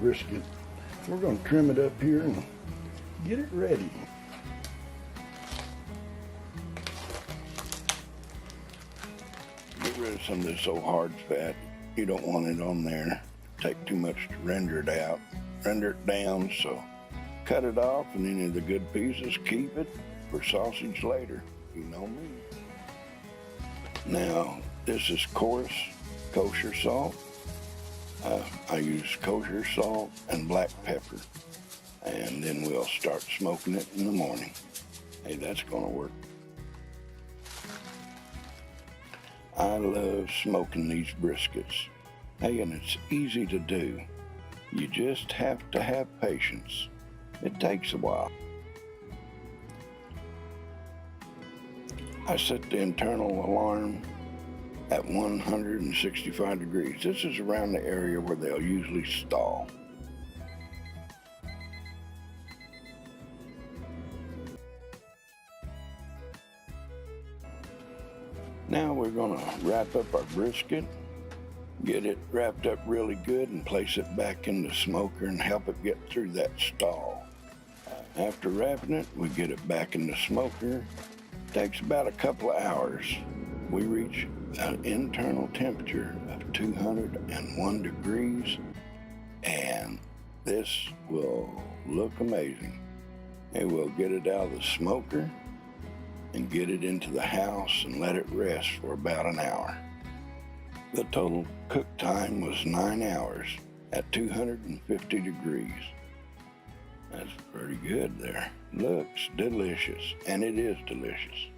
brisket. We're going to trim it up here and get it ready. Get rid of some of this old hard fat. You don't want it on there. Take too much to render it out. Render it down, so cut it off, and any of the good pieces, keep it for sausage later. You know me. Now, this is coarse kosher salt. I use kosher salt and black pepper, and then we'll start smoking it in the morning. Hey, that's gonna work. I love smoking these briskets. Hey, and it's easy to do. You just have to have patience. It takes a while. I set the internal alarm at 165 degrees. This is around the area where they'll usually stall. Now we're gonna wrap up our brisket, get it wrapped up really good, and place it back in the smoker and help it get through that stall. After wrapping it, we get it back in the smoker. Takes about a couple of hours. We reach an internal temperature of 201 degrees, and this will look amazing. And we'll get it out of the smoker and get it into the house and let it rest for about an hour. The total cook time was 9 hours at 250 degrees. That's pretty good there. Looks delicious, and it is delicious.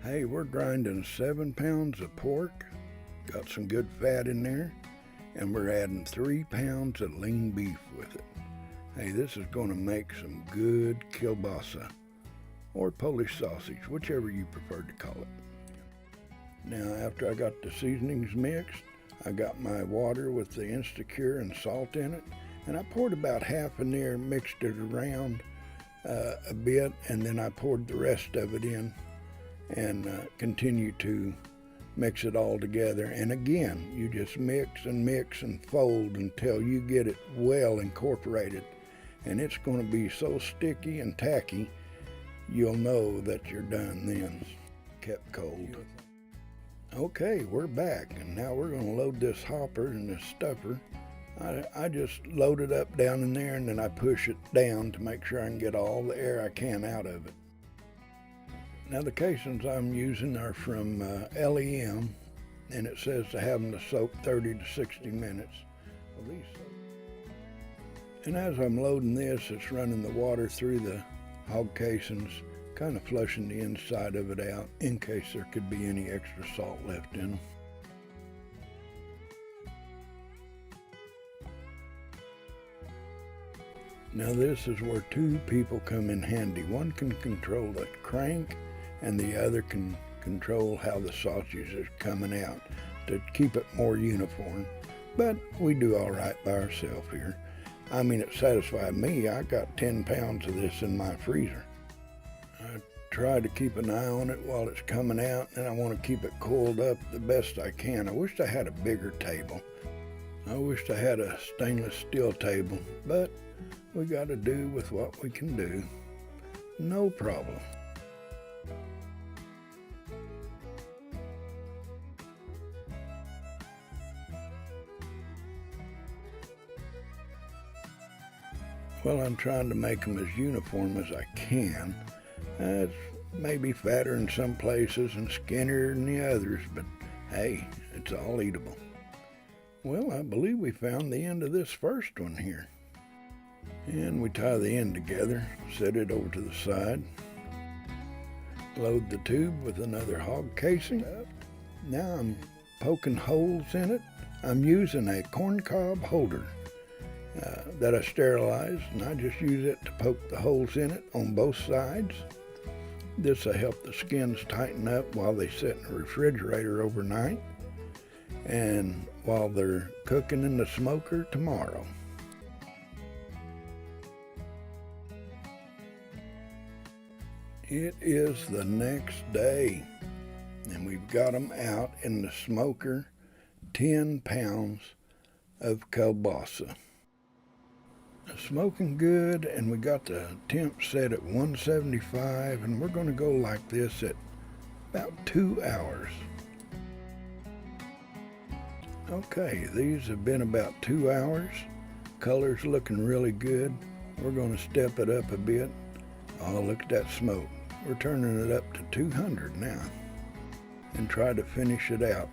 Hey, we're grinding 7 pounds of pork. Got some good fat in there, and we're adding 3 pounds of lean beef with it. Hey, this is going to make some good kielbasa, or Polish sausage, whichever you prefer to call it. Now, after I got the seasonings mixed, I got my water with the Instacure and salt in it, and I poured about half in there, mixed it around a bit, and then I poured the rest of it in and continue to mix it all together. And again, you just mix and fold until you get it well incorporated. And it's going to be so sticky and tacky, you'll know that you're done then. Kept cold. Okay, we're back, and now we're going to load this hopper and this stuffer. I just load it up down in there, and then I push it down to make sure I can get all the air I can out of it. Now, the casings I'm using are from LEM, and it says to have them to soak 30 to 60 minutes. And as I'm loading this, it's running the water through the hog casings, kind of flushing the inside of it out in case there could be any extra salt left in them. Now, this is where 2 people come in handy. One can control the crank, and the other can control how the sausage is coming out to keep it more uniform. But we do all right by ourselves here. I mean, it satisfied me. I got 10 pounds of this in my freezer. I try to keep an eye on it while it's coming out, and I want to keep it coiled up the best I can. I wished I had a bigger table. I wished I had a stainless steel table, but we got to do with what we can do. No problem. Well, I'm trying to make them as uniform as I can. It's maybe fatter in some places and skinnier than the others, but hey, it's all eatable. Well, I believe we found the end of this first one here. And we tie the end together, set it over to the side, load the tube with another hog casing. Now I'm poking holes in it. I'm using a corncob holder that I sterilized, and I just use it to poke the holes in it on both sides. This will help the skins tighten up while they sit in the refrigerator overnight and while they're cooking in the smoker tomorrow. It is the next day, and we've got them out in the smoker, 10 pounds of kielbasa. Smoking good, and we got the temp set at 175, and we're going to go like this at about 2 hours. Okay, these have been about 2 hours. Color's looking really good. We're going to step it up a bit. Oh, look at that smoke. We're turning it up to 200 now and try to finish it out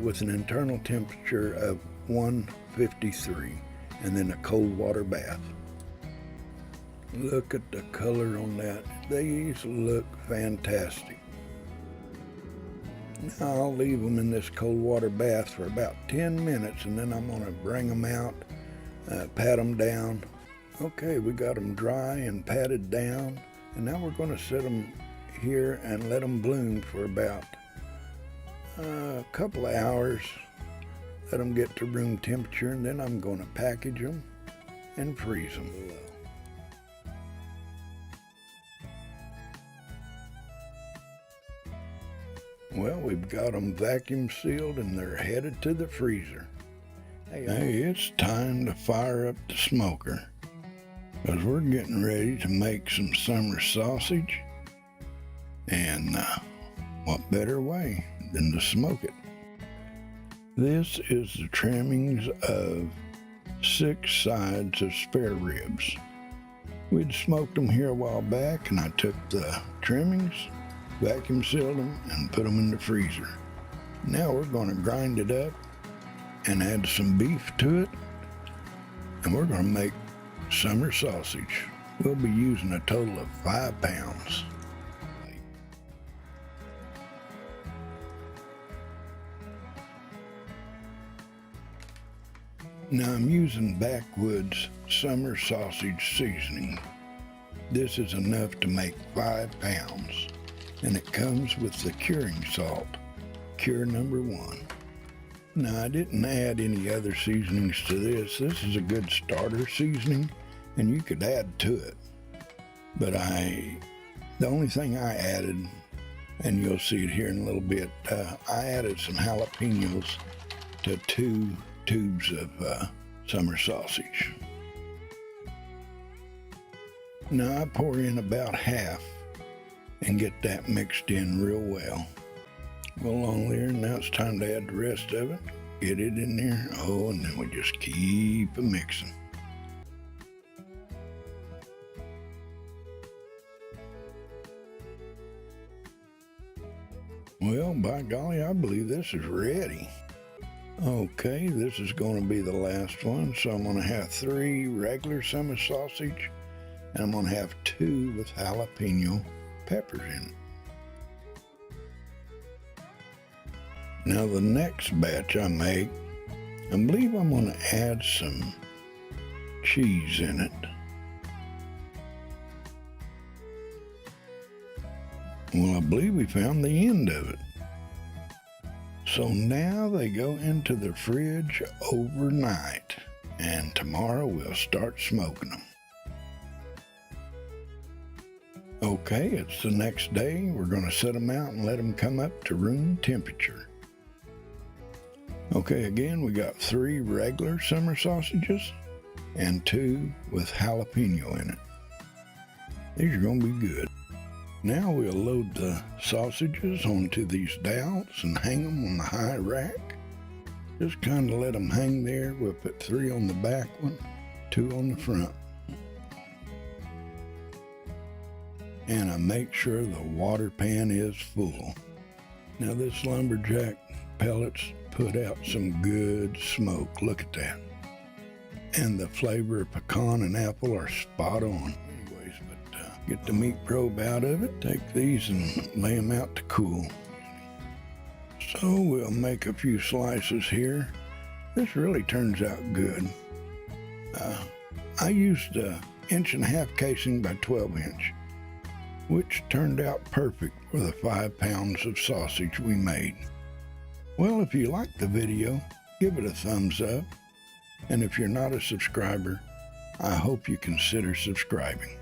with an internal temperature of 153 and then a cold water bath. Look at the color on that. These look fantastic. Now I'll leave them in this cold water bath for about 10 minutes and then I'm going to bring them out, pat them down. Okay, we got them dry and patted down, and now we're going to set them here and let them bloom for about a couple of hours. Let them get to room temperature, and then I'm going to package them and freeze them. Well, we've got them vacuum sealed and they're headed to the freezer. Hey, it's time to fire up the smoker, because we're getting ready to make some summer sausage, and what better way than to smoke it. This is the trimmings of 6 sides of spare ribs. We'd smoked them here a while back, and I took the trimmings, vacuum sealed them, and put them in the freezer. Now we're going to grind it up and add some beef to it, and we're going to make summer sausage. We'll be using a total of 5 pounds. Now I'm using Backwoods summer sausage seasoning. This is enough to make 5 pounds, and it comes with the curing salt, cure number 1. Now I didn't add any other seasonings to this. This is a good starter seasoning, and you could add to it. But the only thing I added, and you'll see it here in a little bit, I added some jalapenos to 2 tubes of summer sausage. Now I pour in about half and get that mixed in real well. Go along there, and now it's time to add the rest of it. Get it in there. Oh, and then we just keep mixing. Well, by golly, I believe this is ready. Okay, this is going to be the last one, so I'm going to have 3 regular summer sausage, and I'm going to have 2 with jalapeno peppers in it. Now the next batch I make, I believe I'm going to add some cheese in it. Well, I believe we found the end of it. So now they go into the fridge overnight, and tomorrow we'll start smoking them. Okay, it's the next day. We're going to set them out and let them come up to room temperature. Okay, again, we got 3 regular summer sausages and 2 with jalapeno in it. These are going to be good. Now we'll load the sausages onto these dowels and hang them on the high rack. Just kind of let them hang there. We'll put 3 on the back one, 2 on the front. And I make sure the water pan is full. Now this lumberjack pellets put out some good smoke. Look at that. And the flavor of pecan and apple are spot on. Anyways, but get the meat probe out of it. Take these and lay them out to cool. So we'll make a few slices here. This really turns out good. I used a 1.5 inch casing by 12 inch. which turned out perfect for the 5 pounds of sausage we made. Well, if you liked the video, give it a thumbs up, and if you're not a subscriber, I hope you consider subscribing.